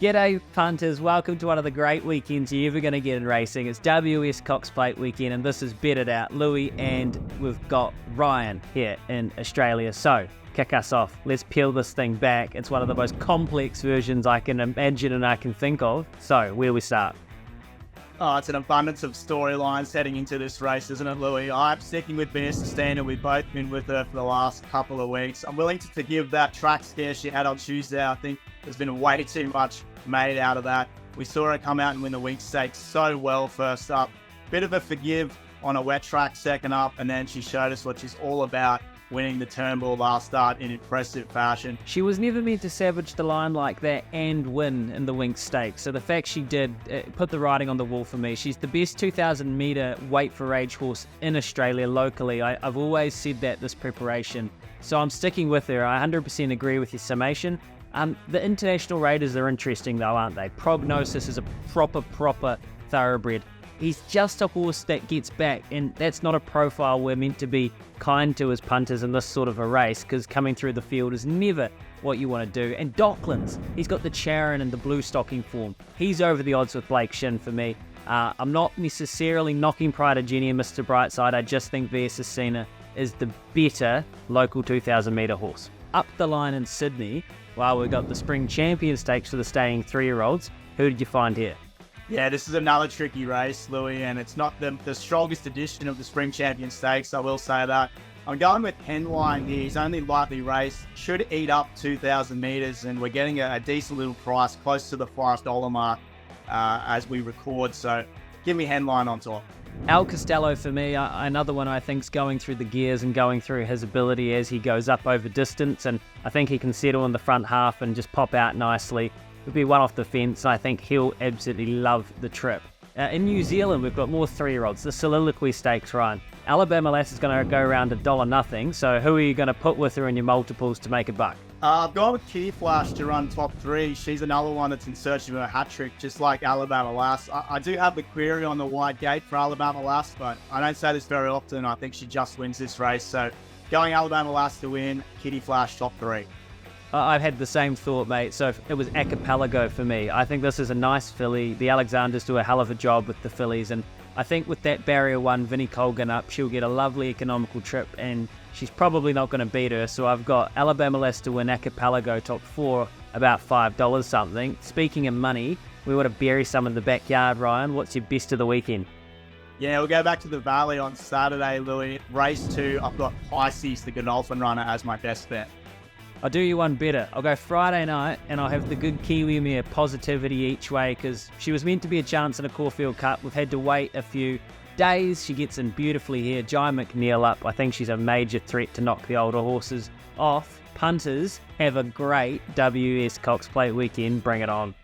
G'day punters, welcome to one of the great weekends you're ever going to get in racing. It's WS Cox Plate weekend and this is Betted Out. Louis and we've got Ryan here in Australia. So, kick us off. Let's peel this thing back. It's one of the most complex versions I can imagine and I can think of. So, where we start? Oh, it's an abundance of storylines heading into this race, isn't it, Louis? I'm sticking with Vanessa Standard. We've both been with her for the last couple of weeks. I'm willing to forgive that track scare she had on Tuesday. I think there's been way too much made out of that. We saw her come out and win the Winx Stakes so well first up. Bit of a forgive on a wet track second up, and then she showed us what she's all about, winning the Turnbull last start in impressive fashion. She was never meant to savage the line like that and win in the Winx Stakes. So the fact she did put the writing on the wall for me. She's the best 2,000 metre weight for age horse in Australia locally. I've always said that this preparation. So I'm sticking with her. I 100% agree with your summation. The international raiders are interesting though, aren't they? Prognosis is a proper thoroughbred. He's just a horse that gets back, and that's not a profile we're meant to be kind to as punters in this sort of a race, because coming through the field is never what you want to do. And Docklands, he's got the Charon and the blue stocking form. He's over the odds with Blake Shin for me. I'm not necessarily knocking Pride of Jenny and Mr. Brightside. I just think Vesicina is the better local 2,000 metre horse. Up the line in Sydney, while we've got the Spring Champion Stakes for the staying 3-year-olds. Who did you find here? Yeah, this is another tricky race, Louis, and it's not the strongest edition of the Spring Champion Stakes, I will say that. I'm going with Henline here. He's only lightly raced, should eat up 2,000 metres, and we're getting a decent little price, close to the $5 mark as we record, so give me Henline on top. Al Costello for me, another one I think's going through the gears and going through his ability as he goes up over distance, and I think he can settle in the front half and just pop out nicely. It'll be one off the fence. I think he'll absolutely love the trip. In New Zealand, we've got more 3-year-olds. The Soliloquy Stakes run. Alabama Lass is going to go around $1 so who are you going to put with her in your multiples to make a buck? I've gone with Kitty Flash to run top 3. She's another one that's in search of a hat-trick, just like Alabama Lass. I do have the query on the wide gate for Alabama Lass, but I don't say this very often. I think she just wins this race. So going Alabama Lass to win, Kitty Flash top 3. I've had the same thought, mate. So it was Archipelago for me. I think this is a nice filly. The Alexanders do a hell of a job with the fillies, and I think with that barrier 1, Vinnie Colgan up, she'll get a lovely economical trip, and she's probably not going to beat her. So I've got Alabama Lass to win Archipelago top 4, about $5 something. Speaking of money, we want to bury some in the backyard, Ryan. What's your best of the weekend? Yeah, we'll go back to the Valley on Saturday, Louis. Race 2, I've got Pisces, the Godolphin runner, as my best bet. I'll do you one better. I'll go Friday night and I'll have the good Kiwi mare Positivity each way, because she was meant to be a chance in a Caulfield Cup. We've had to wait a few days. She gets in beautifully here. Jai McNeil up. I think she's a major threat to knock the older horses off. Punters, have a great WS Cox Plate weekend. Bring it on.